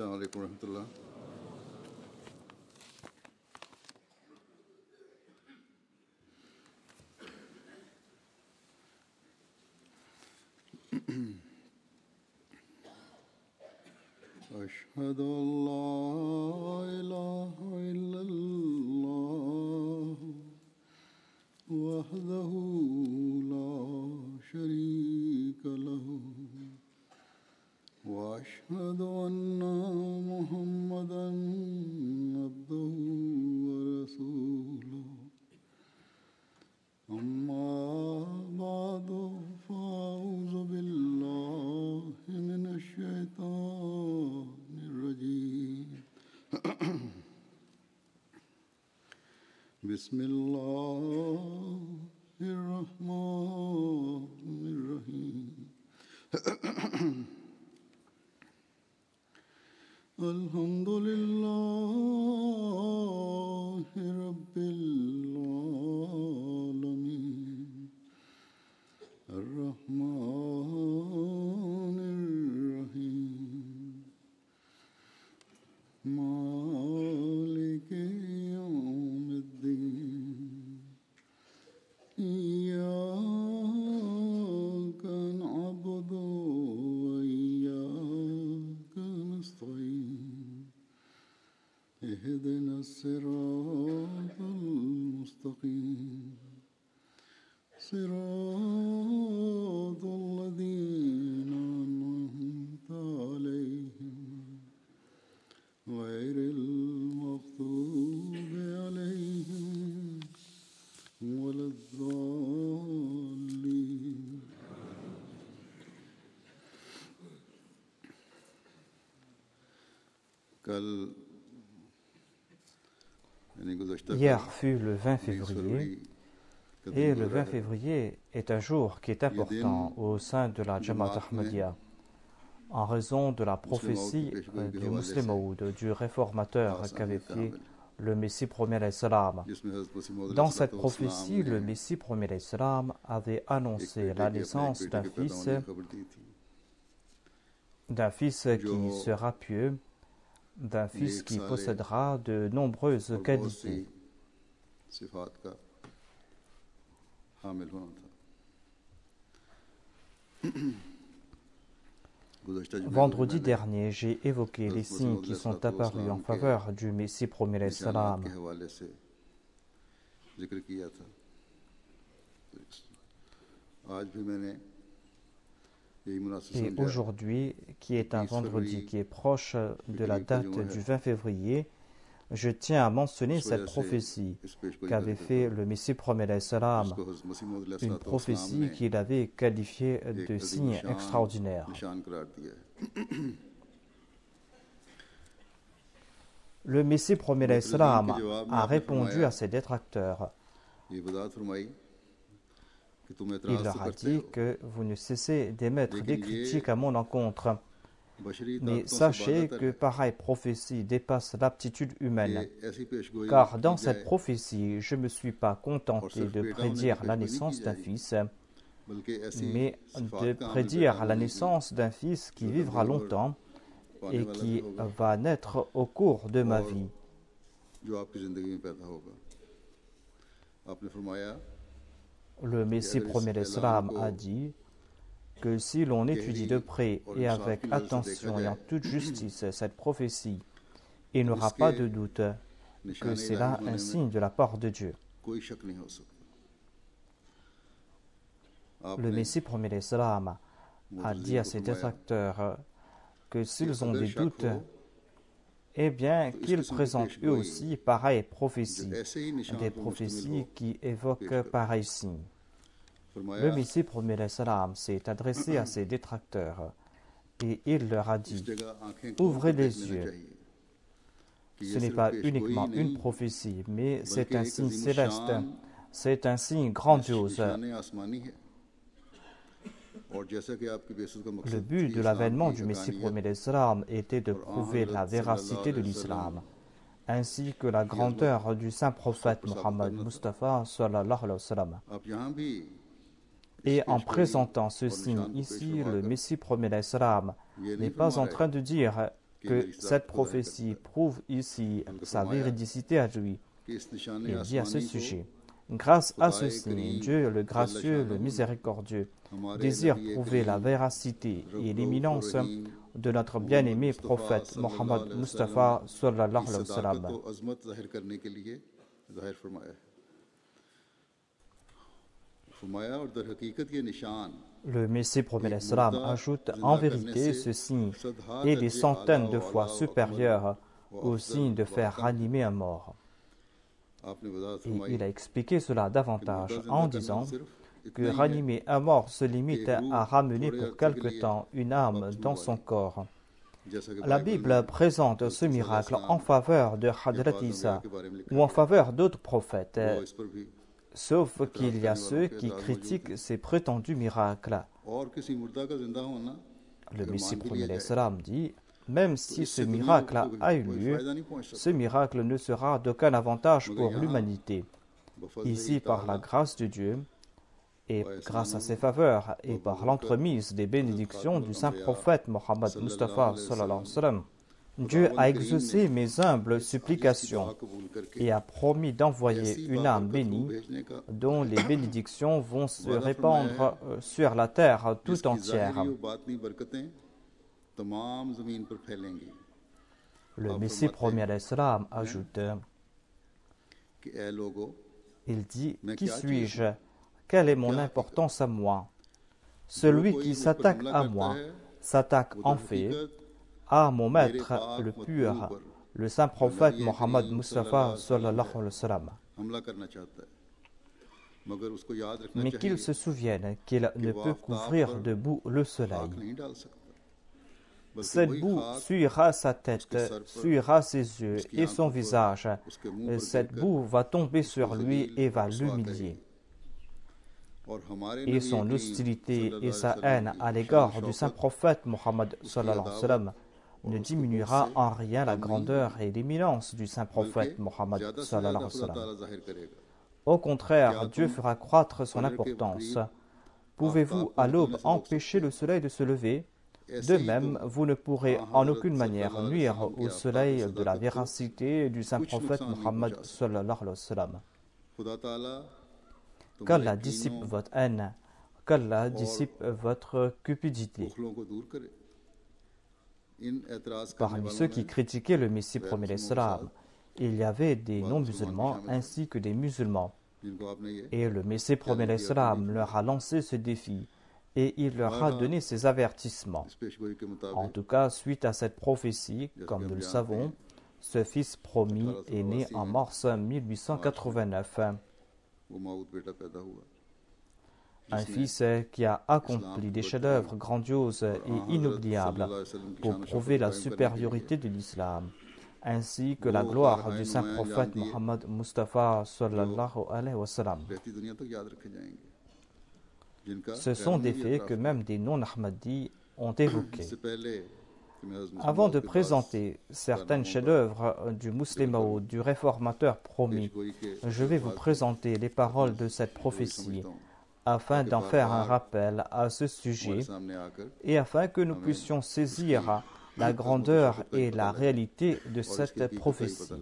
السلام عليكم ورحمة الله. أشهد أن لا إله إلا الله وحده لا شريك له وأشهد أن محمدا عبده ورسوله أما بعد فأعوذ بالله من الشيطان الرجيم بسم الله الرحمن الرحيم الحمد لله رب العالمين الرحمن الرحيم مالك يوم الدين إياك نعبد وإياك نستعين اهدنا الصراط المستقيم صراط الذين أنعمت عليهم غير المغضوب عليهم ولا الضالين. Hier fut le 20 février et le 20 février est un jour qui est important au sein de la Jamaat Ahmadiyya en raison de la prophétie du Muslim Maud, du réformateur qu'avait fait le Messie premier alayhi salam. Dans cette prophétie, le Messie premier alayhi salam avait annoncé la naissance d'un fils qui sera pieux, d'un fils qui possédera de nombreuses qualités. Vendredi dernier, j'ai évoqué les signes qui sont apparus en faveur du Messie premier alayhi salam. Et aujourd'hui, qui est un vendredi qui est proche de la date du 20 février, je tiens à mentionner cette prophétie qu'avait fait le Messie premier alayhi salam, une prophétie qu'il avait qualifiée de signe extraordinaire. Le Messie premier alayhi salam a répondu à ses détracteurs. Il leur a dit que vous ne cessez d'émettre des critiques à mon encontre. Mais sachez que pareille prophétie dépasse l'aptitude humaine, car dans cette prophétie, je ne me suis pas contenté de prédire la naissance d'un fils, mais de prédire la naissance d'un fils qui vivra longtemps et qui va naître au cours de ma vie. Le Messie premier l'Islam a dit que si l'on étudie de près et avec attention et en toute justice cette prophétie, il n'y aura pas de doute que c'est là un signe de la part de Dieu. Le Messie premier l'Islam a dit à ses détracteurs que s'ils ont des doutes, eh bien qu'ils présentent eux aussi pareilles prophéties, des prophéties qui évoquent pareils signes. Le Messie premier l'Islam s'est adressé à ses détracteurs et il leur a dit « Ouvrez les yeux. Ce n'est pas uniquement une prophétie, mais c'est un signe céleste, c'est un signe grandiose. Le but de l'avènement du Messie premier l'Islam était de prouver la véracité de l'islam, ainsi que la grandeur du saint prophète Muhammad Mustafa sallallahu alayhi wa sallam. Et en présentant ce signe ici, le Messie premier l'Islam n'est pas en train de dire que cette prophétie prouve ici sa véridicité à lui. Il dit à ce sujet: grâce à ce signe, Dieu, le gracieux, le miséricordieux, désire prouver la véracité et l'éminence de notre bien-aimé prophète Mohammed Mustafa sallallahu alayhi wa sallam. Le Messie promet l'Islam ajoute: en vérité, ce signe est des centaines de fois supérieur au signe de faire ranimer un mort. Et il a expliqué cela davantage en disant que ranimer un mort se limite à ramener pour quelque temps une âme dans son corps. La Bible présente ce miracle en faveur de Hadrat Isa ou en faveur d'autres prophètes, sauf qu'il y a ceux qui critiquent ces prétendus miracles. Le Messie promet l'Islam dit: même si ce miracle a eu lieu, ce miracle ne sera d'aucun avantage pour l'humanité. Ici, par la grâce de Dieu, et grâce à ses faveurs, et par l'entremise des bénédictions du saint prophète Mohammed Mustafa sallallahu alayhi wa sallam, Dieu a exaucé mes humbles supplications et a promis d'envoyer une âme bénie dont les bénédictions vont se répandre sur la terre tout entière. Le Messie promis à l'Islam ajoute: il dit: qui suis-je? Quelle est mon importance à moi? Celui qui s'attaque à moi s'attaque en fait à mon maître le pur, le saint prophète Mohammed Mustafa sallallahu alayhi wa sallam. Mais qu'il se souvienne qu'il ne peut couvrir de boue le soleil. Cette boue souillera sa tête, souillera ses yeux et son visage. Cette boue va tomber sur lui et va l'humilier. Et son hostilité et sa haine à l'égard du saint prophète Mohammed sallallahu alayhi wa sallam ne diminuera en rien la grandeur et l'éminence du saint prophète Mohammed sallallahu alayhi wa sallam. Au contraire, Dieu fera croître son importance. Pouvez-vous à l'aube empêcher le soleil de se lever? De même, vous ne pourrez en aucune manière nuire au soleil de la véracité du saint prophète Mohammed sallallahu alayhi wa sallam. Qu'Allah dissipe votre haine, qu'Allah dissipe votre cupidité. Parmi ceux qui critiquaient le Messie promet l'Islam, il y avait des non-musulmans ainsi que des musulmans. Et le Messie promet l'Islam leur a lancé ce défi et il leur a donné ces avertissements. En tout cas, suite à cette prophétie, comme nous le savons, ce fils promis est né en mars 1889. Un fils qui a accompli des chefs-d'œuvre grandioses et inoubliables pour prouver la supériorité de l'islam, ainsi que la gloire du saint prophète Mohammed Mustafa sallallahu alayhi wa sallam. Ce sont des faits que même des non-Ahmadis ont évoqués. Avant de présenter certaines chefs-d'œuvre du musulman du réformateur promis, je vais vous présenter les paroles de cette prophétie afin d'en faire un rappel à ce sujet et afin que nous puissions saisir la grandeur et la réalité de cette prophétie.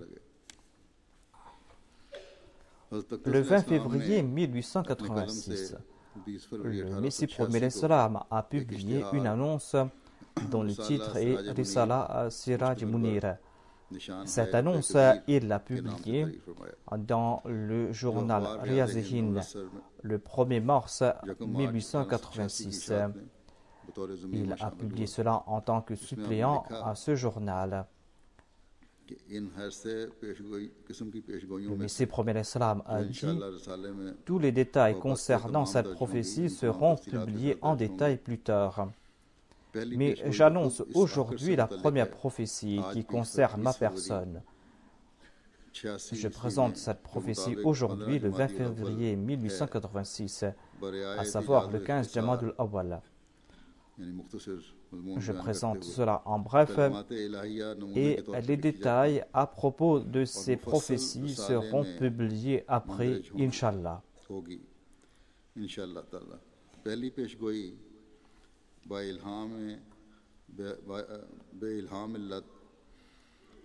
Le 20 février 1886, le Messie promet l'Islam a publié une annonce dont le titre est Risala Siraj Munir. Cette annonce, il l'a publiée dans le journal Riyazihin le 1er mars 1886. Il a publié cela en tant que suppléant à ce journal. Le Messie promet l'Islam a dit: tous les détails concernant cette prophétie seront publiés en détail plus tard. Mais j'annonce aujourd'hui la première prophétie qui concerne ma personne. Je présente cette prophétie aujourd'hui, le 20 février 1886, à savoir le 15 Jamadul Awwal. Je présente cela en bref et les détails à propos de ces prophéties seront publiés après, Inch'Allah.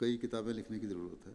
कई किताबें लिखने की ज़रूरत है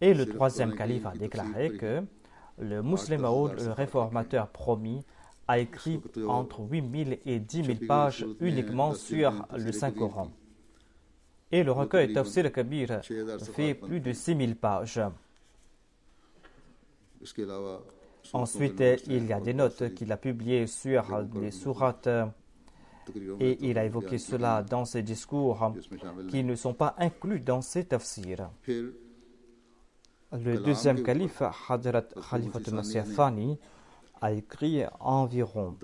Et le troisième calife a déclaré que le Muslim Maud, le réformateur promis, a écrit entre 8000 et 10 000 pages uniquement sur le Saint-Coran. Et le recueil Tafsir al-Kabir fait plus de 6 000 pages. Ensuite, il y a des notes qu'il a publiées sur les sourates et il a évoqué cela dans ses discours qui ne sont pas inclus dans ses tafsirs. Le deuxième calife, Hadrat Khalifatul Masih Thani, a écrit environ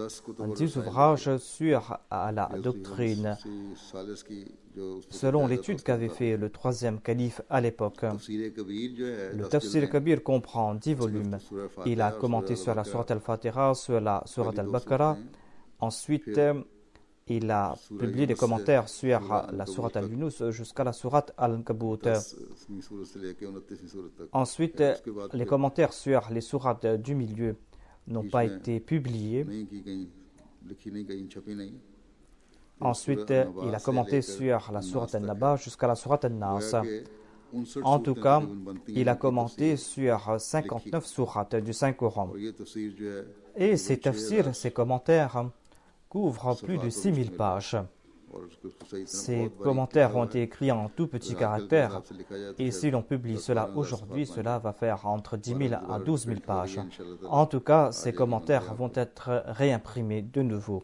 10 ouvrages sur la doctrine. Selon l'étude qu'avait fait le troisième calife à l'époque, le Tafsir Kabir comprend 10 volumes. Il a commenté sur la Sourate Al-Fatiha, sur la Sourate Al-Baqarah. Ensuite, il a publié des commentaires sur la Sourate Al-Yunus jusqu'à la Sourate Al-Ankabut. Ensuite, les commentaires sur les sourates du milieu n'ont pas été publiés. Ensuite, il a commenté sur la Sourate Al-Naba jusqu'à la Sourate Al-Nas. En tout cas, il a commenté sur 59 sourates du Saint-Coran. Et ces tafsirs, ces commentaires, couvrent plus de 6000 pages. Ces commentaires ont été écrits en tout petits caractères et si l'on publie cela aujourd'hui, cela va faire entre 10 000 à 12 000 pages. En tout cas, ces commentaires vont être réimprimés de nouveau.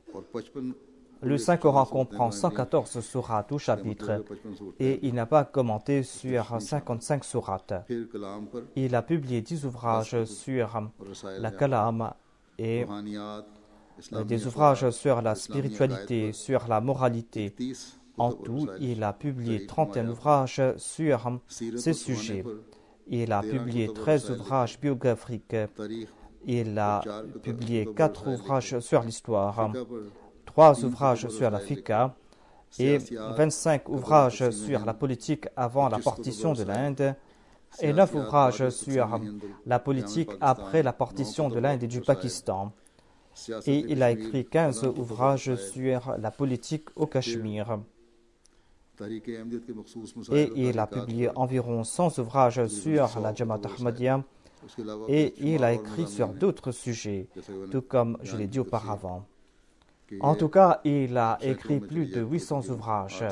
Le Saint-Coran comprend 114 sourates ou chapitres et il n'a pas commenté sur 55 sourates. Il a publié 10 ouvrages sur la kalam et des ouvrages sur la spiritualité, sur la moralité. En tout, il a publié 31 ouvrages sur ces sujets. Il a publié 13 ouvrages biographiques. Il a publié 4 ouvrages sur l'histoire, 3 ouvrages sur la fiqh et 25 ouvrages sur la politique avant la partition de l'Inde et 9 ouvrages sur la politique après la partition de l'Inde et du Pakistan. Et il a écrit 15 ouvrages sur la politique au Cachemire. Et il a publié environ 100 ouvrages sur la Jamaat Ahmadiyya. Et il a écrit sur d'autres sujets, tout comme je l'ai dit auparavant. En tout cas, il a écrit plus de 800 ouvrages.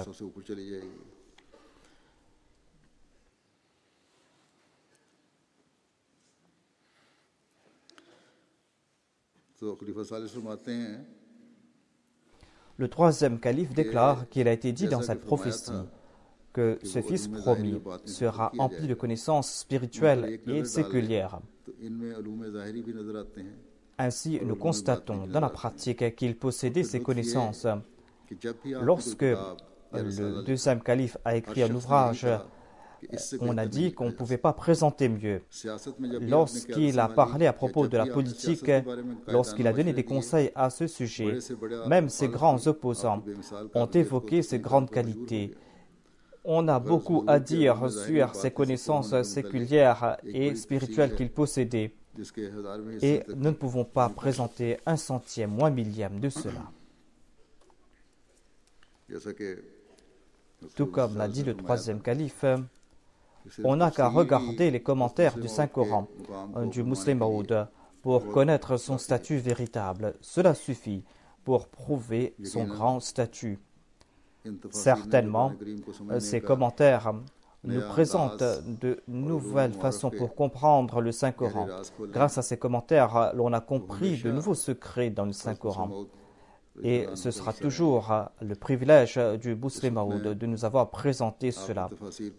Le troisième calife déclare qu'il a été dit dans cette prophétie que ce fils promis sera empli de connaissances spirituelles et séculières. Ainsi, nous constatons dans la pratique qu'il possédait ces connaissances. Lorsque le deuxième calife a écrit un ouvrage, on a dit qu'on ne pouvait pas présenter mieux. Lorsqu'il a parlé à propos de la politique, lorsqu'il a donné des conseils à ce sujet, même ses grands opposants ont évoqué ses grandes qualités. On a beaucoup à dire sur ses connaissances séculières et spirituelles qu'il possédait. Et nous ne pouvons pas présenter un centième ou un millième de cela. Tout comme l'a dit le troisième calife, on n'a qu'à regarder les commentaires du Saint-Coran, du Muslim Maud, pour connaître son statut véritable. Cela suffit pour prouver son grand statut. Certainement, ces commentaires nous présentent de nouvelles façons pour comprendre le Saint-Coran. Grâce à ces commentaires, l'on a compris de nouveaux secrets dans le Saint-Coran. Et ce sera toujours le privilège du Muslim Maud de nous avoir présenté cela.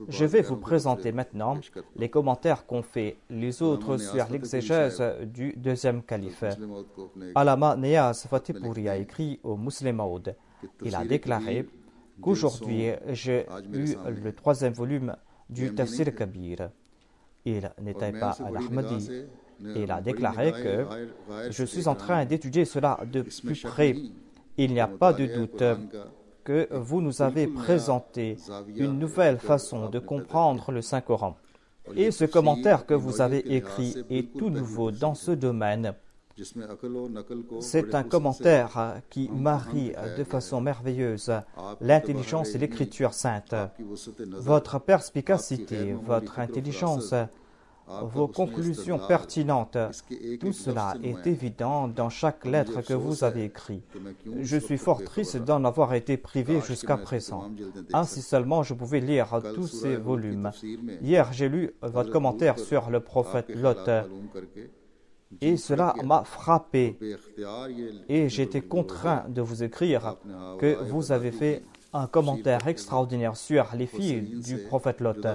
Je vais vous présenter maintenant les commentaires qu'ont fait les autres sur l'exégèse du deuxième calife. Allama Niyaz Fatehpuri a écrit au Muslim Maud. Il a déclaré qu'aujourd'hui j'ai eu le troisième volume du Tafsir Kabir. Il n'était pas à l'Ahmadi. Il a déclaré que je suis en train d'étudier cela de plus près. Il n'y a pas de doute que vous nous avez présenté une nouvelle façon de comprendre le Saint-Coran. Et ce commentaire que vous avez écrit est tout nouveau dans ce domaine. C'est un commentaire qui marie de façon merveilleuse l'intelligence et l'écriture sainte. Votre perspicacité, votre intelligence vos conclusions pertinentes. Tout cela est évident dans chaque lettre que vous avez écrite. Je suis fort triste d'en avoir été privé jusqu'à présent. Ainsi seulement, je pouvais lire tous ces volumes. Hier, j'ai lu votre commentaire sur le prophète Lot et cela m'a frappé. Et j'étais contraint de vous écrire que vous avez fait un commentaire extraordinaire sur les filles du prophète Lot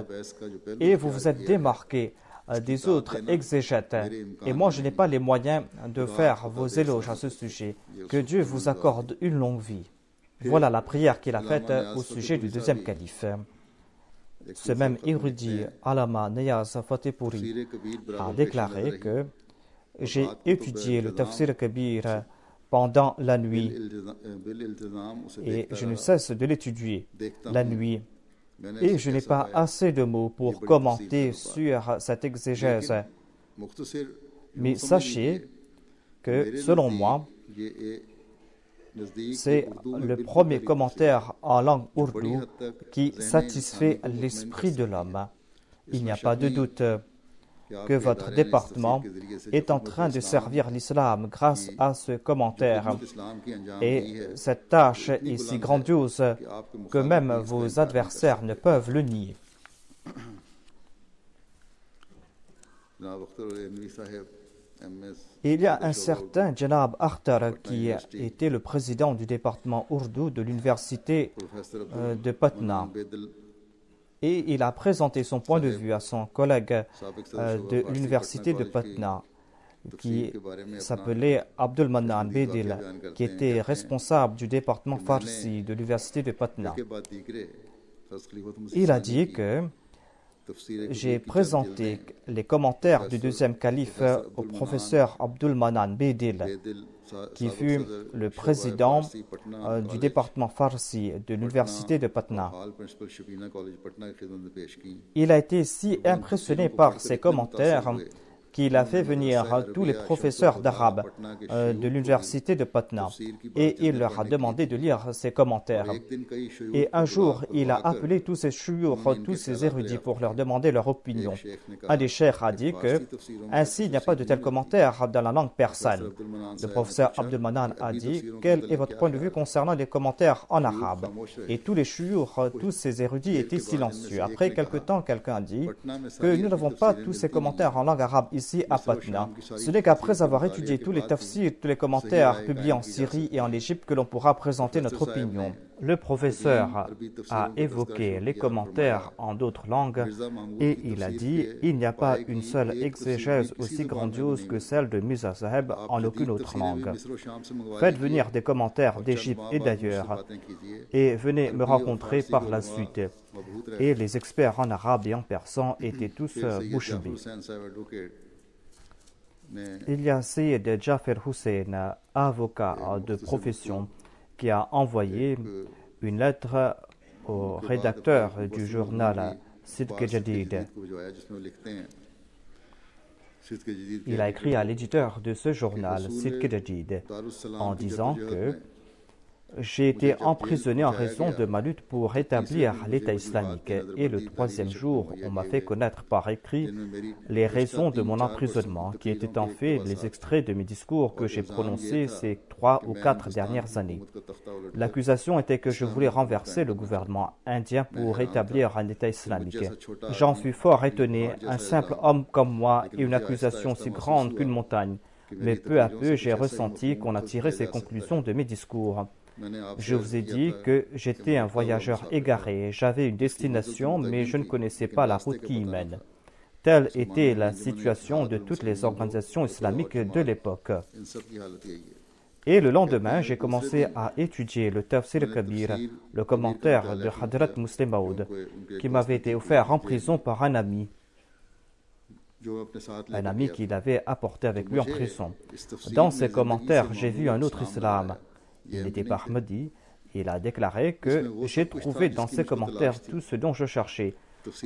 et vous vous êtes démarqué des autres exégètes. Et moi, je n'ai pas les moyens de faire vos éloges à ce sujet. Que Dieu vous accorde une longue vie. Voilà la prière qu'il a faite au sujet du deuxième calife. Ce même érudit, Allama Niyaz Fatehpuri, a déclaré que j'ai étudié le Tafsir Kabir pendant la nuit et je ne cesse de l'étudier la nuit. Et je n'ai pas assez de mots pour commenter sur cette exégèse. Mais sachez que, selon moi, c'est le premier commentaire en langue ourdou qui satisfait l'esprit de l'homme. Il n'y a pas de doute que votre département est en train de servir l'islam grâce à ce commentaire. Et cette tâche est si grandiose que même vos adversaires ne peuvent le nier. Il y a un certain Janab Akhtar qui était le président du département ourdou de l'université de Patna. Et il a présenté son point de vue à son collègue de l'université de Patna, qui s'appelait Abdul Mannan Bedil, qui était responsable du département Farsi de l'université de Patna. Il a dit que j'ai présenté les commentaires du deuxième calife au professeur Abdul Mannan Bedil, qui fut le président du département Farsi de l'université de Patna. Il a été si impressionné par ces commentaires qu'il a fait venir tous les professeurs d'arabe de l'université de Patna et il leur a demandé de lire ses commentaires. Et un jour, il a appelé tous ces chouyours, tous ces érudits pour leur demander leur opinion. Un des cheikhs a dit que ainsi il n'y a pas de tels commentaires dans la langue persane. Le professeur Abdul Mannan a dit quel est votre point de vue concernant les commentaires en arabe. Et tous les chouyours, tous ces érudits étaient silencieux. Après quelque temps, quelqu'un a dit que nous n'avons pas tous ces commentaires en langue arabe ici à Patna. Ce n'est qu'après avoir étudié tous les tafsirs, tous les commentaires publiés en Syrie et en Égypte que l'on pourra présenter notre opinion. Le professeur a évoqué les commentaires en d'autres langues et il a dit « Il n'y a pas une seule exégèse aussi grandiose que celle de Mirza Saheb en aucune autre langue. Faites venir des commentaires d'Égypte et d'ailleurs et venez me rencontrer par la suite. » Et les experts en arabe et en persan étaient tous bouche bée. Il y a Syed Jafer Hussein, avocat de profession, qui a envoyé une lettre au rédacteur du journal Sidq Jadid. Il a écrit à l'éditeur de ce journal, Sidq Jadid, en disant que j'ai été emprisonné en raison de ma lutte pour rétablir l'État islamique et le troisième jour, on m'a fait connaître par écrit les raisons de mon emprisonnement qui étaient en fait les extraits de mes discours que j'ai prononcés ces 3 ou 4 dernières années. L'accusation était que je voulais renverser le gouvernement indien pour rétablir un État islamique. J'en fus fort étonné, un simple homme comme moi et une accusation aussi grande qu'une montagne. Mais peu à peu, j'ai ressenti qu'on a tiré ces conclusions de mes discours. Je vous ai dit que j'étais un voyageur égaré, j'avais une destination, mais je ne connaissais pas la route qui y mène. Telle était la situation de toutes les organisations islamiques de l'époque. Et le lendemain, j'ai commencé à étudier le Tafsir Kabir, le commentaire de Hadrat Muslim Maud, qui m'avait été offert en prison par un ami qu'il avait apporté avec lui en prison. Dans ses commentaires, j'ai vu un autre islam. Il n'était pas Ahmadi. Il a déclaré que j'ai trouvé dans ses commentaires tout ce dont je cherchais.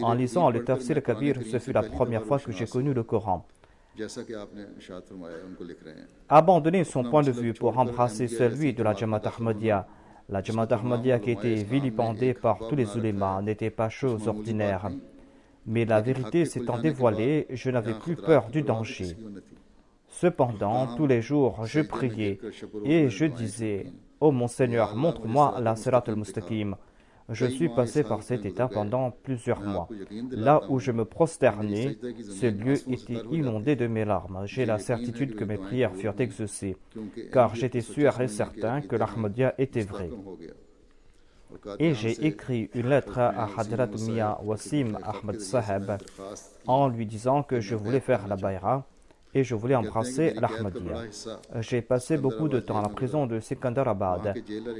En lisant le Tafsir Kabir, ce fut la première fois que j'ai connu le Coran. Abandonner son point de vue pour embrasser celui de la Jamaat Ahmadiyya. La Jamaat Ahmadiyya qui était vilipendée par tous les ulémas n'était pas chose ordinaire. Mais la vérité s'étant dévoilée, je n'avais plus peur du danger. Cependant, tous les jours, je priais et je disais, « Ô mon Seigneur, montre-moi la Sirat al-Mustaqim. » Je suis passé par cet état pendant plusieurs mois. Là où je me prosternais, ce lieu était inondé de mes larmes. J'ai la certitude que mes prières furent exaucées, car j'étais sûr et certain que l'Ahmadiyya était vrai. Et j'ai écrit une lettre à Hadrat Mia Wasim Ahmed Saheb en lui disant que je voulais faire la bayra et je voulais embrasser l'Ahmadiyya. J'ai passé beaucoup de temps à la prison de Sikandarabad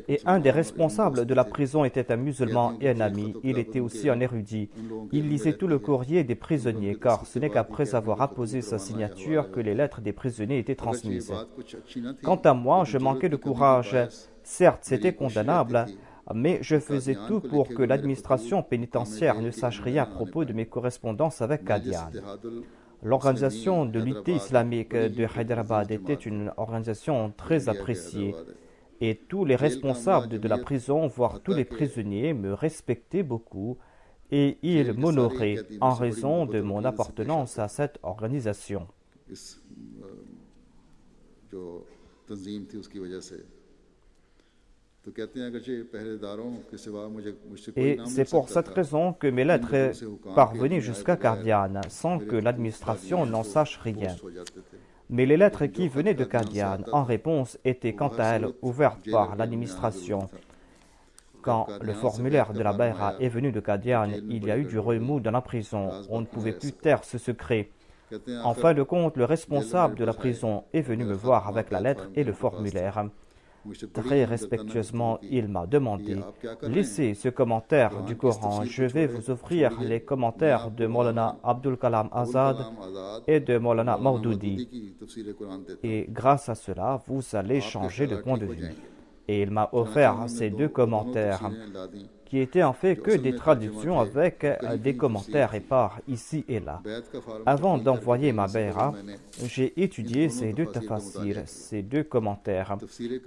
et un des responsables de la prison était un musulman et un ami. Il était aussi un érudit. Il lisait tout le courrier des prisonniers car ce n'est qu'après avoir apposé sa signature que les lettres des prisonniers étaient transmises. Quant à moi, je manquais de courage. Certes, c'était condamnable, mais je faisais tout pour que l'administration pénitentiaire ne sache rien à propos de mes correspondances avec Qadian. L'organisation de l'unité islamique de Hyderabad était une organisation très appréciée et tous les responsables de la prison, voire tous les prisonniers, me respectaient beaucoup et ils m'honoraient en raison de mon appartenance à cette organisation. Et c'est pour cette raison que mes lettres parvenaient jusqu'à Qadian sans que l'administration n'en sache rien. Mais les lettres qui venaient de Qadian en réponse étaient quant à elles ouvertes par l'administration. Quand le formulaire de la bayra est venu de Qadian, il y a eu du remous dans la prison. On ne pouvait plus taire ce secret. En fin de compte, le responsable de la prison est venu me voir avec la lettre et le formulaire. Très respectueusement, il m'a demandé « Laissez ce commentaire du Coran, je vais vous offrir les commentaires de Maulana Abdul Kalam Azad et de Maulana Maudoudi. Et grâce à cela, vous allez changer de point de vue. » Et il m'a offert ces deux commentaires, qui étaient en fait que des traductions avec des commentaires épars ici et là. Avant d'envoyer ma bayra, j'ai étudié ces deux tafsirs, ces deux commentaires.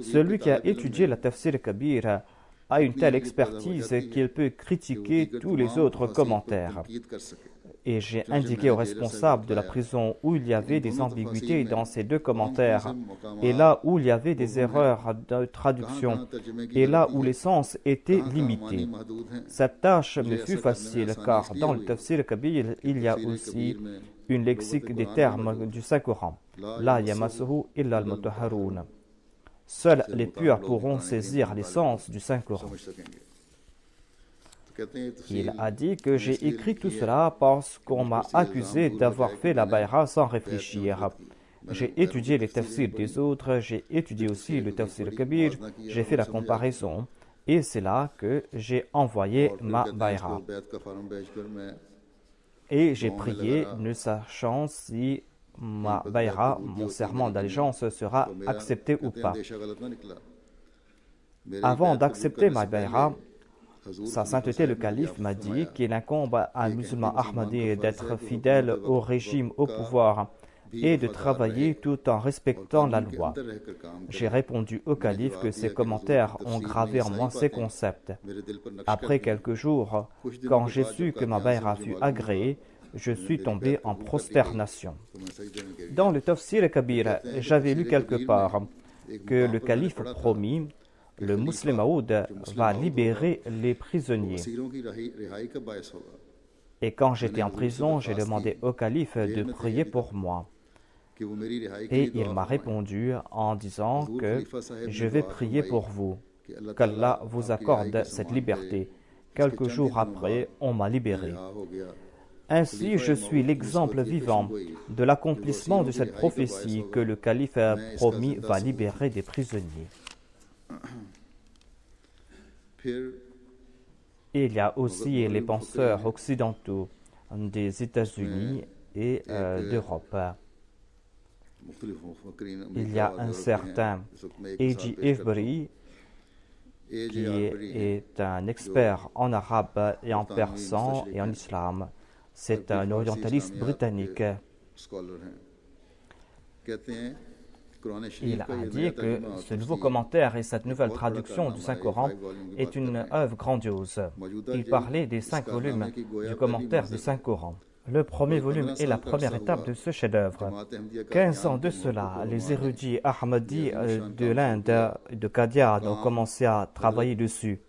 Celui qui a étudié la tafsir kabir a une telle expertise qu'il peut critiquer tous les autres commentaires. Et j'ai indiqué au responsable de la prison où il y avait des ambiguïtés dans ces deux commentaires, et là où il y avait des erreurs de traduction, et là où les sens étaient limités. Cette tâche me fut facile, car dans le tafsir kabir, il y a aussi une lexique des termes du Saint-Coran. La yamassuhu illa al-mutahharun. Seuls les purs pourront saisir les sens du Saint-Coran. Il a dit que j'ai écrit tout cela parce qu'on m'a accusé d'avoir fait la bayra sans réfléchir. J'ai étudié les tafsirs des autres, j'ai étudié aussi le tafsir kabir, j'ai fait la comparaison et c'est là que j'ai envoyé ma bayra. Et j'ai prié ne sachant si ma bayra, mon serment d'allégeance, sera accepté ou pas. Avant d'accepter ma bayra, Sa Sainteté le Calife m'a dit qu'il incombe à un musulman ahmadi d'être fidèle au régime au pouvoir et de travailler tout en respectant la loi. J'ai répondu au Calife que ses commentaires ont gravé en moi ces concepts. Après quelques jours, quand j'ai su que ma bayra fut agréée, je suis tombé en prosternation. Dans le Tafsir Kabir, j'avais lu quelque part que le Calife promit le Muslim Maoud va libérer les prisonniers. Et quand j'étais en prison, j'ai demandé au calife de prier pour moi. Et il m'a répondu en disant que je vais prier pour vous, qu'Allah vous accorde cette liberté. Quelques jours après, on m'a libéré. Ainsi, je suis l'exemple vivant de l'accomplissement de cette prophétie que le calife a promis va libérer des prisonniers. Et il y a aussi les penseurs occidentaux des États-Unis et d'Europe. Il y a un certain A.G. Avery qui est un expert en arabe et en persan et en islam. C'est un orientaliste britannique. Il a dit que ce nouveau commentaire et cette nouvelle traduction du Saint-Coran est une œuvre grandiose. Il parlait des 5 volumes du commentaire du Saint-Coran. Le premier volume est la première étape de ce chef-d'œuvre. 15 ans de cela, les érudits Ahmadis de l'Inde, de Qadian, ont commencé à travailler dessus.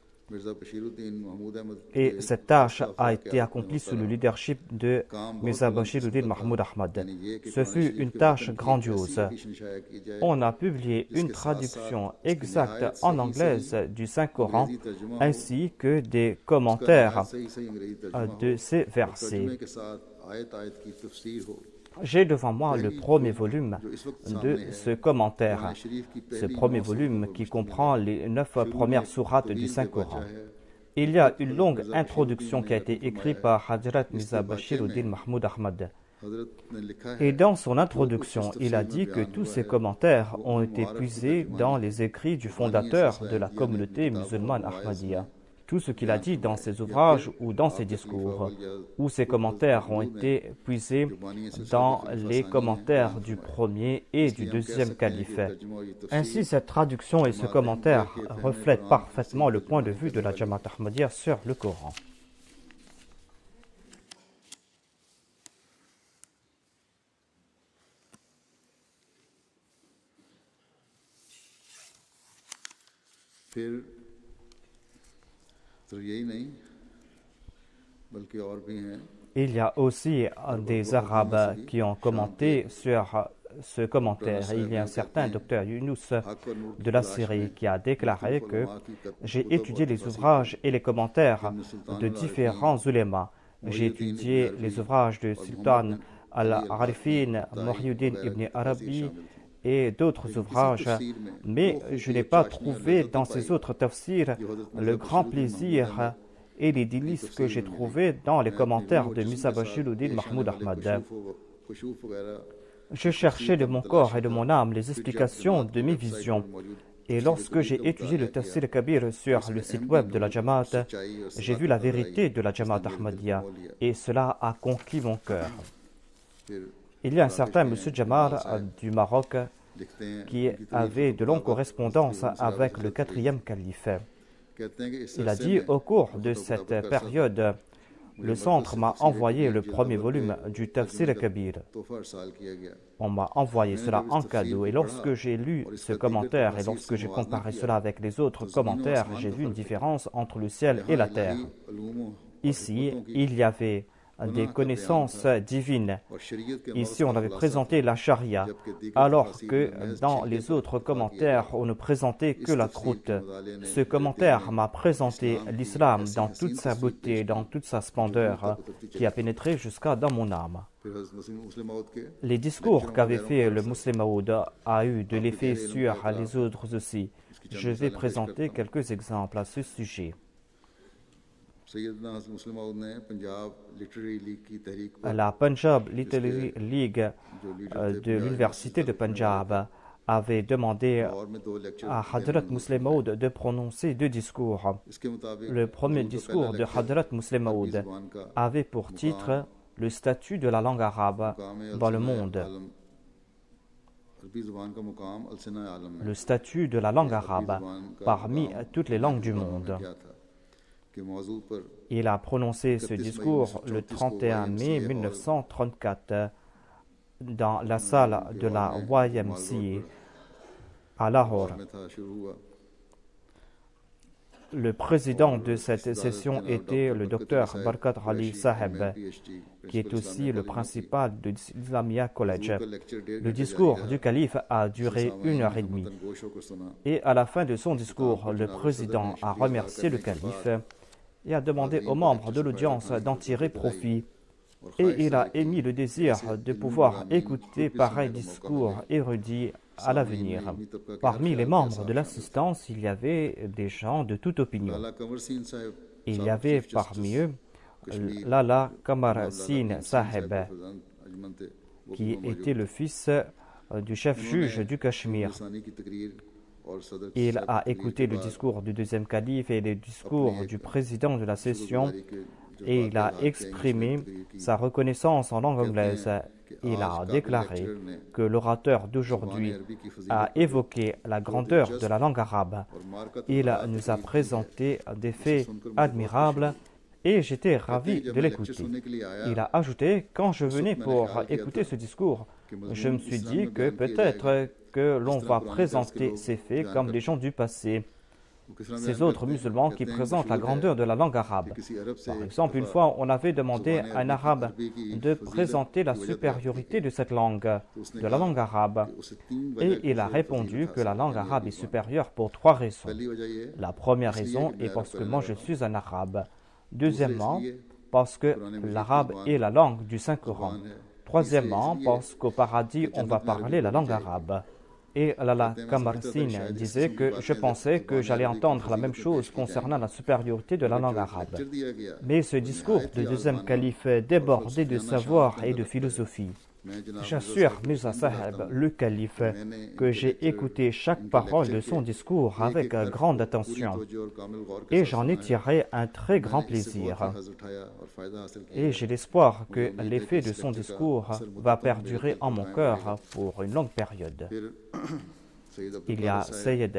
Et cette tâche a été accomplie sous le leadership de Mirza Bashiruddin Mahmoud Ahmad. Ce fut une tâche grandiose. On a publié une traduction exacte en anglaise du Saint-Coran ainsi que des commentaires de ces versets. J'ai devant moi le premier volume de ce commentaire. Ce premier volume qui comprend les 9 premières sourates du Saint-Coran. Il y a une longue introduction qui a été écrite par Hadrat Mirza Bashiruddin Mahmoud Ahmad. Et dans son introduction, il a dit que tous ces commentaires ont été puisés dans les écrits du fondateur de la communauté musulmane Ahmadiyya. Tout ce qu'il a dit dans ses ouvrages ou dans ses discours, ou ses commentaires ont été puisés dans les commentaires du premier et du deuxième calife. Ainsi, cette traduction et ce commentaire reflètent parfaitement le point de vue de la Jamaat Ahmadiyya sur le Coran. Il y a aussi des Arabes qui ont commenté sur ce commentaire. Il y a un certain docteur Yunus de la Syrie qui a déclaré que j'ai étudié les ouvrages et les commentaires de différents ulémas. J'ai étudié les ouvrages de Sultan al-Arifin, Muhyiddin ibn Arabi et d'autres ouvrages, mais je n'ai pas trouvé dans ces autres tafsirs le grand plaisir et les délices que j'ai trouvés dans les commentaires de Mirza Bashiruddin Mahmoud Ahmad. Je cherchais de mon corps et de mon âme les explications de mes visions. Et lorsque j'ai étudié le tafsir kabir sur le site web de la Jamaat, j'ai vu la vérité de la Jamaat Ahmadiyya et cela a conquis mon cœur. Il y a un certain monsieur Jamal du Maroc qui avait de longues correspondances avec le 4e calife. Il a dit, au cours de cette période, le centre m'a envoyé le premier volume du Tafsir Kabir. On m'a envoyé cela en cadeau et lorsque j'ai lu ce commentaire et lorsque j'ai comparé cela avec les autres commentaires, j'ai vu une différence entre le ciel et la terre. Ici, il y avait des connaissances divines. Ici, on avait présenté la charia, alors que dans les autres commentaires, on ne présentait que la croûte. Ce commentaire m'a présenté l'islam dans toute sa beauté, dans toute sa splendeur, qui a pénétré jusqu'à dans mon âme. Les discours qu'avait fait le Muslim Maud a eu de l'effet sur les autres aussi. Je vais présenter quelques exemples à ce sujet. La Punjab Literary League de l'Université de Punjab avait demandé à Hadrat Muslim Maud de prononcer 2 discours. Le premier discours de Hadrat Muslim Maud avait pour titre « Le statut de la langue arabe dans le monde ». Le statut de la langue arabe parmi toutes les langues du monde. Il a prononcé ce discours le 31 mai 1934 dans la salle de la YMCA à Lahore. Le président de cette session était le docteur Barkat Ali Saheb, qui est aussi le principal de l'Islamia College. Le discours du calife a duré 1h30. Et à la fin de son discours, le président a remercié le calife et a demandé aux membres de l'audience d'en tirer profit. Et il a émis le désir de pouvoir écouter pareil discours érudit à l'avenir. Parmi les membres de l'assistance, il y avait des gens de toute opinion. Il y avait parmi eux Lala Kamar Singh Saheb, qui était le fils du chef juge du Cachemire. Il a écouté le discours du 2e calife et le discours du président de la session et il a exprimé sa reconnaissance en langue anglaise. Il a déclaré que l'orateur d'aujourd'hui a évoqué la grandeur de la langue arabe. Il nous a présenté des faits admirables et j'étais ravi de l'écouter. Il a ajouté, quand je venais pour écouter ce discours, je me suis dit que peut-être que l'on va présenter ces faits comme les gens du passé, ces autres musulmans qui présentent la grandeur de la langue arabe. Par exemple, une fois, on avait demandé à un arabe de présenter la supériorité de cette langue, de la langue arabe. Et il a répondu que la langue arabe est supérieure pour 3 raisons. La première raison est parce que moi je suis un arabe. Deuxièmement, parce que l'arabe est la langue du Saint-Coran. Troisièmement, parce qu'au paradis, on va parler la langue arabe. Et Lala Kamarsin disait que je pensais que j'allais entendre la même chose concernant la supériorité de la langue arabe. Mais ce discours du deuxième calife débordait de savoir et de philosophie. J'assure Mirza Saheb, le calife, que j'ai écouté chaque parole de son discours avec grande attention et j'en ai tiré un très grand plaisir. Et j'ai l'espoir que l'effet de son discours va perdurer en mon cœur pour une longue période. Il y a Sayyid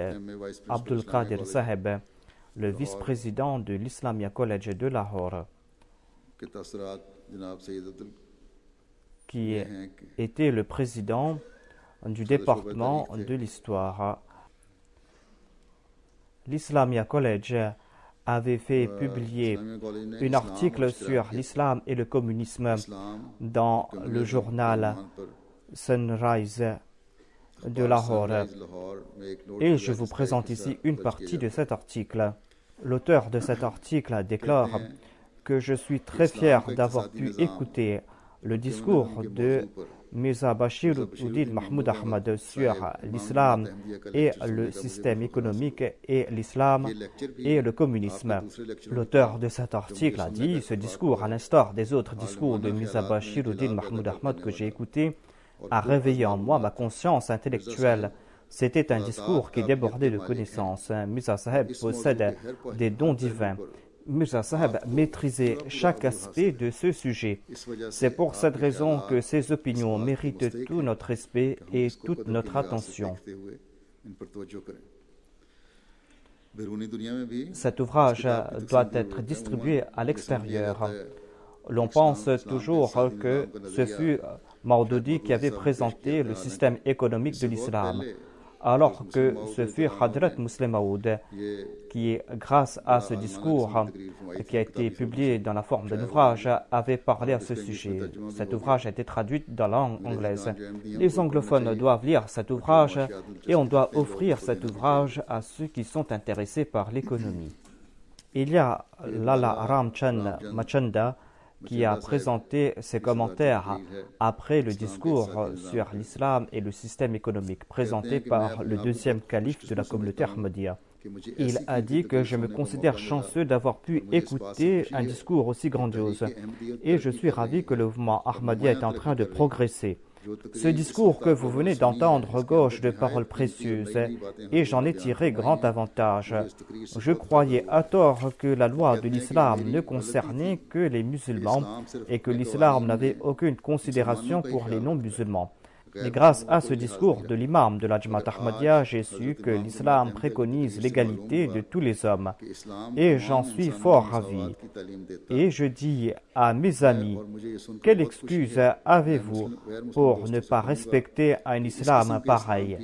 Abdul Qadir Saheb, le vice-président de l'Islamia College de Lahore, qui était le président du département de l'histoire. L'Islamia College avait fait publier un article sur l'islam et le communisme dans le journal Sunrise de Lahore. Et je vous présente ici une partie de cet article. L'auteur de cet article déclare que je suis très fier d'avoir pu écouter le discours de Mirza Bashir Uddin Mahmoud Ahmad sur l'islam et le système économique et l'islam et le communisme. L'auteur de cet article a dit, ce discours, à l'instar des autres discours de Mirza Bashir Uddin Mahmoud Ahmad que j'ai écouté, a réveillé en moi ma conscience intellectuelle. C'était un discours qui débordait de connaissances. Mirza Saheb possède des dons divins. Mirza Saheb maîtrisait chaque aspect de ce sujet. C'est pour cette raison que ses opinions méritent tout notre respect et toute notre attention. Cet ouvrage doit être distribué à l'extérieur. L'on pense toujours que ce fut Maududi qui avait présenté le système économique de l'islam, alors que ce fut Hadrat Muslim Maud qui, grâce à ce discours qui a été publié dans la forme d'un ouvrage, avait parlé à ce sujet. Cet ouvrage a été traduit dans la langue anglaise. Les anglophones doivent lire cet ouvrage et on doit offrir cet ouvrage à ceux qui sont intéressés par l'économie. Il y a Lala Ramchand Machanda qui a présenté ses commentaires après le discours sur l'islam et le système économique présenté par le deuxième calife de la communauté Ahmadiyya. Il a dit que je me considère chanceux d'avoir pu écouter un discours aussi grandiose et je suis ravi que le mouvement Ahmadiyya est en train de progresser. Ce discours que vous venez d'entendre regorge de paroles précieuses et j'en ai tiré grand avantage. Je croyais à tort que la loi de l'islam ne concernait que les musulmans et que l'islam n'avait aucune considération pour les non-musulmans. Mais grâce à ce discours de l'imam de la Jamaat Ahmadiyya, j'ai su que l'islam préconise l'égalité de tous les hommes. Et j'en suis fort ravi. Et je dis à mes amis, quelle excuse avez-vous pour ne pas respecter un islam pareil?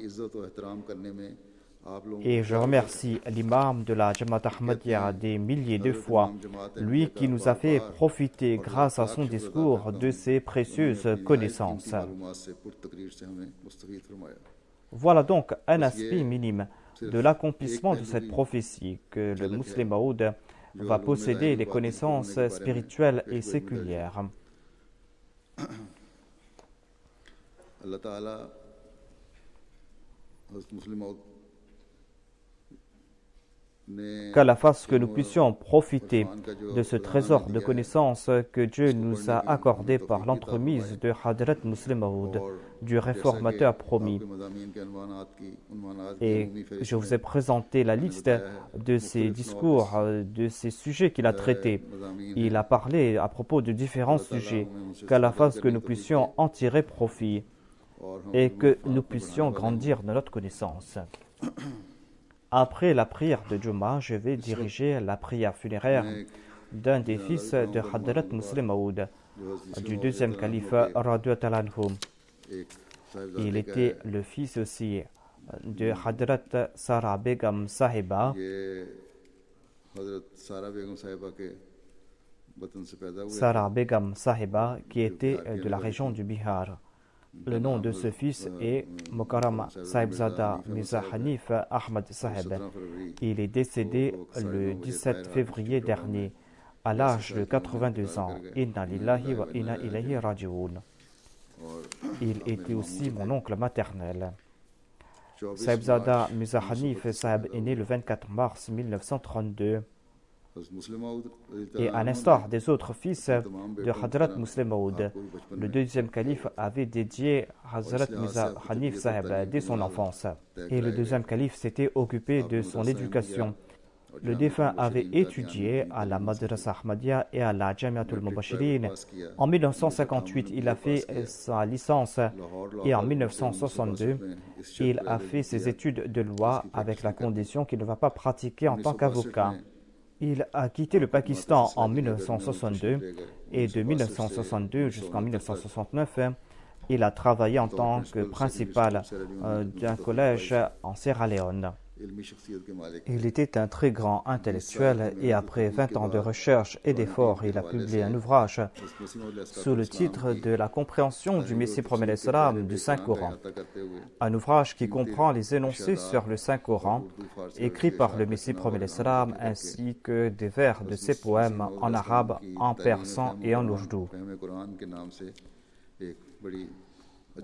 Et je remercie l'imam de la Jamaat Ahmadiyya des milliers de fois, lui qui nous a fait profiter grâce à son discours de ses précieuses connaissances. Voilà donc un aspect minime de l'accomplissement de cette prophétie que le Muslim Maud va posséder des connaissances spirituelles et séculières. Allah Ta'ala, Muslim Maud qu'Allah fasse que nous puissions profiter de ce trésor de connaissances que Dieu nous a accordé par l'entremise de Hadrat Muslim Maud, du réformateur promis. Et je vous ai présenté la liste de ses discours, de ces sujets qu'il a traités. Il a parlé à propos de différents sujets, qu'Allah fasse que nous puissions en tirer profit et que nous puissions grandir dans notre connaissance. Après la prière de Juma, je vais diriger la prière funéraire d'un des fils de Hadrat Muslim Maud, du deuxième calife radhiyallahu anhu. Il était le fils aussi de Hadrat Sara Begum Sahiba. Sara Begum Sahiba, qui était de la région du Bihar. Le nom de ce fils est Mukarram Sahibzada Mirza Hanif Ahmad Sahib. Il est décédé le 17 février dernier, à l'âge de 82 ans. Inna lillahi wa inna ilayhi raji'un. Il était aussi mon oncle maternel. Sahibzada Mirza Hanif Sahib est né le 24 mars 1932. Et à l'instar des autres fils de Hadrat Muslim Maud, le deuxième calife avait dédié Hazrat Mirza Hanif Sahib dès son enfance. Et le deuxième calife s'était occupé de son éducation. Le défunt avait étudié à la Madrasa Ahmadiyya et à la Jamiatul Mubashirin. En 1958, il a fait sa licence et en 1962, il a fait ses études de loi avec la condition qu'il ne va pas pratiquer en tant qu'avocat. Il a quitté le Pakistan en 1962 et de 1962 jusqu'en 1969, il a travaillé en tant que principal d'un collège en Sierra Leone. Il était un très grand intellectuel et après 20 ans de recherche et d'efforts, il a publié un ouvrage sous le titre de la compréhension du Messie promet l'Islam du Saint-Coran. Un ouvrage qui comprend les énoncés sur le Saint-Coran écrits par le Messie promet l'Islam ainsi que des vers de ses poèmes en arabe, en persan et en ourdou.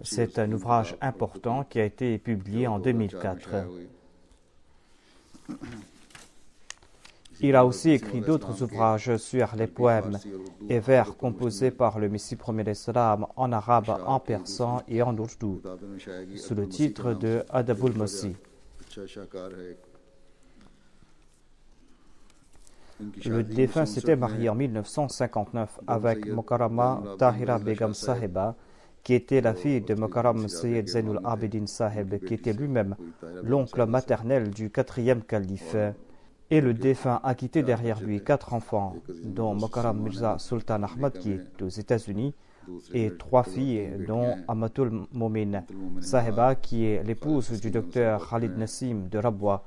C'est un ouvrage important qui a été publié en 2004. Il a aussi écrit d'autres ouvrages sur les poèmes et vers composés par le Messie promet l'Islam en arabe, en persan et en ourdou, sous le titre de Adabul Masih. Le défunt s'était marié en 1959 avec Mukarrama Tahira Begum Sahiba, qui était la fille de Mukarram Sayyid Zainul Abidin Sahib, qui était lui-même l'oncle maternel du quatrième calife. Et le défunt a quitté derrière lui 4 enfants, dont Mukarram Mirza Sultan Ahmad, qui est aux États-Unis, et 3 filles, dont Amatul Momin Sahiba, qui est l'épouse du docteur Khalid Nassim de Rabwa.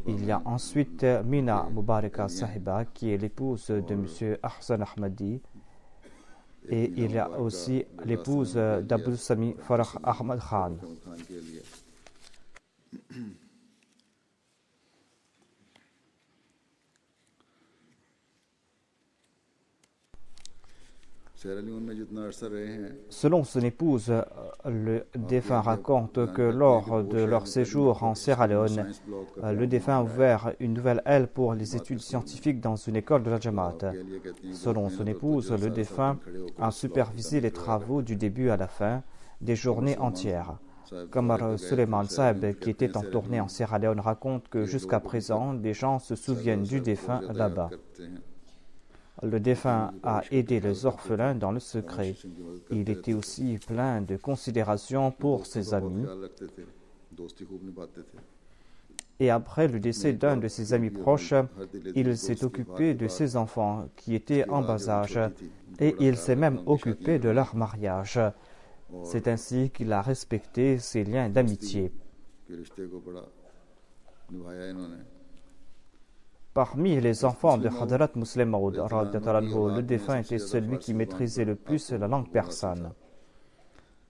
Il y a ensuite Mina Mubaraka Sahiba, qui est l'épouse de M. Ahsan Ahmadi. Et il y a aussi l'épouse d'Abdul Sami Farah Ahmad Khan. Selon son épouse, le défunt raconte que lors de leur séjour en Sierra Leone, le défunt a ouvert une nouvelle aile pour les études scientifiques dans une école de la Jamaat. Selon son épouse, le défunt a supervisé les travaux du début à la fin, des journées entières. Kamar Suleiman Saeb, qui était en tournée en Sierra Leone, raconte que jusqu'à présent, les gens se souviennent du défunt là-bas. Le défunt a aidé les orphelins dans le secret. Il était aussi plein de considération pour ses amis. Et après le décès d'un de ses amis proches, il s'est occupé de ses enfants qui étaient en bas âge et il s'est même occupé de leur mariage. C'est ainsi qu'il a respecté ses liens d'amitié. Parmi les enfants de Hadrat Muslim Maud, le défunt était celui qui maîtrisait le plus la langue persane.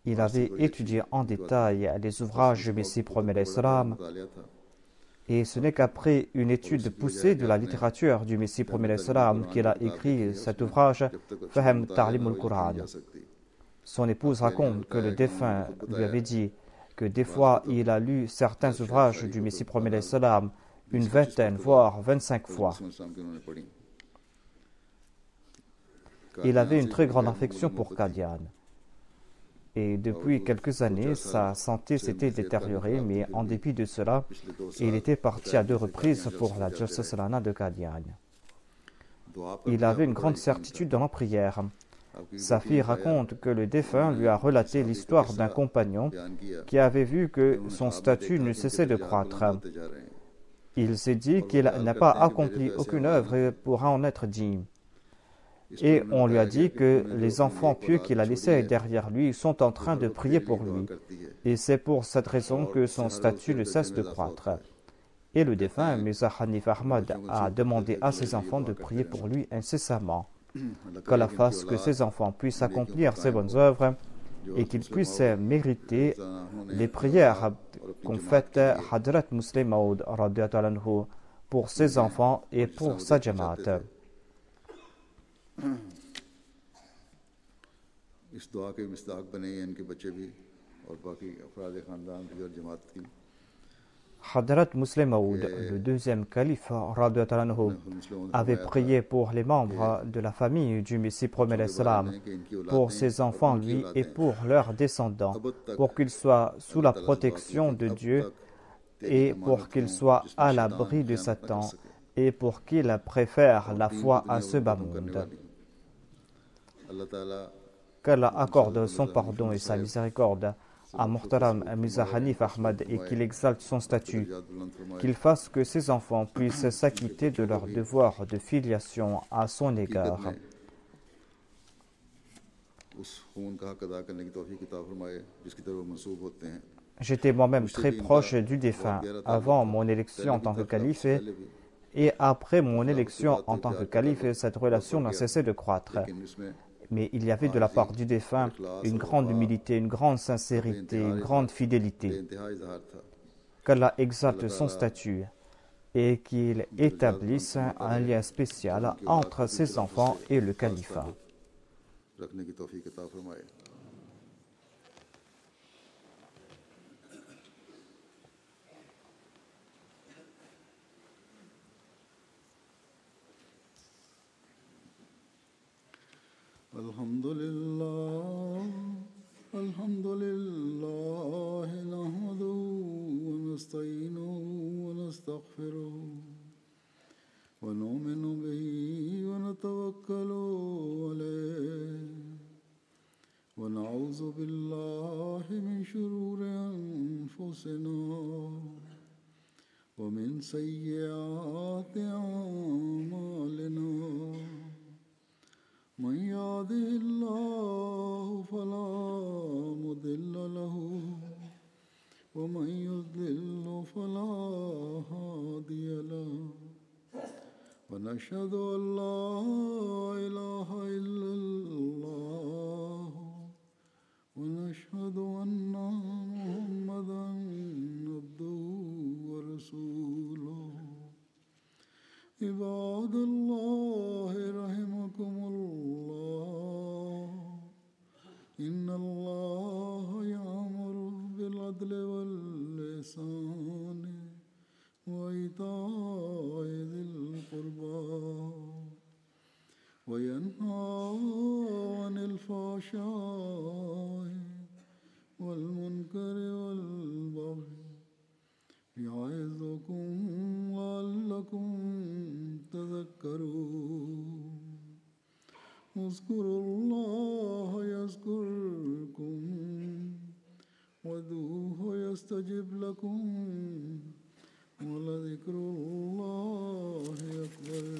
Il avait étudié en détail les ouvrages du Messie promet l'Islam, et ce n'est qu'après une étude poussée de la littérature du Messie promet l'Islam qu'il a écrit cet ouvrage Fahm Ta'limul Quran. Son épouse raconte que le défunt lui avait dit que des fois il a lu certains ouvrages du Messie promet l'Islam une vingtaine, voire 25 fois. Il avait une très grande affection pour Qadian. Et depuis quelques années, sa santé s'était détériorée, mais en dépit de cela, il était parti à 2 reprises pour la Jalsa Salana de Qadian. Il avait une grande certitude dans la prière. Sa fille raconte que le défunt lui a relaté l'histoire d'un compagnon qui avait vu que son statut ne cessait de croître. Il s'est dit qu'il n'a pas accompli aucune œuvre et pourra en être digne. Et on lui a dit que les enfants pieux qu'il a laissés derrière lui sont en train de prier pour lui. Et c'est pour cette raison que son statut ne cesse de croître. Et le défunt, Mirza Hanif Ahmad, a demandé à ses enfants de prier pour lui incessamment. Qu'Allah fasse que ses enfants puissent accomplir ces bonnes œuvres et qu'ils puissent mériter les prières qu'ont faites Hadrat Muslim Maud pour ses enfants et pour sa jamaat. Hadrat Muslim Maud, le deuxième calife, avait prié pour les membres de la famille du Messie promet l'Islam, pour ses enfants, lui, et pour leurs descendants, pour qu'ils soient sous la protection de Dieu et pour qu'ils soient à l'abri de Satan et pour qu'ils préfèrent la foi à ce bas monde. Qu'Allah accorde son pardon et sa miséricorde à Muhtaram Mirza Hanif Ahmad et qu'il exalte son statut, qu'il fasse que ses enfants puissent s'acquitter de leur devoir de filiation à son égard. J'étais moi-même très proche du défunt avant mon élection en tant que calife et après mon élection en tant que calife, cette relation n'a cessé de croître. Mais il y avait de la part du défunt une grande humilité, une grande sincérité, une grande fidélité. Qu'Allah exalte son statut et qu'il établisse un lien spécial entre ses enfants et le califat. Alhamdulillah, nahmaduhu wa nasta'inuhu wa nastaghfiruh wa nu'minu bihi wa natawakkalu alayh wa na'udhu billahi min shururi anfusina wa min sayyiati a'malina. من يهده الله فلا مضل له ومن يضلل فلا هادي له ونشهد أن لا إله إلا الله ونشهد أن محمدا عبده ورسوله عباد الله رحمكم الله إن الله يأمر بالعدل والإحسان وإيتاء ذي القربى وينهى عن الفحشاء والمنكر والبغي يعظكم لعلكم تذكرون اذكروا الله يذكركم وادعوه يستجب لكم ولذكر الله أكبر.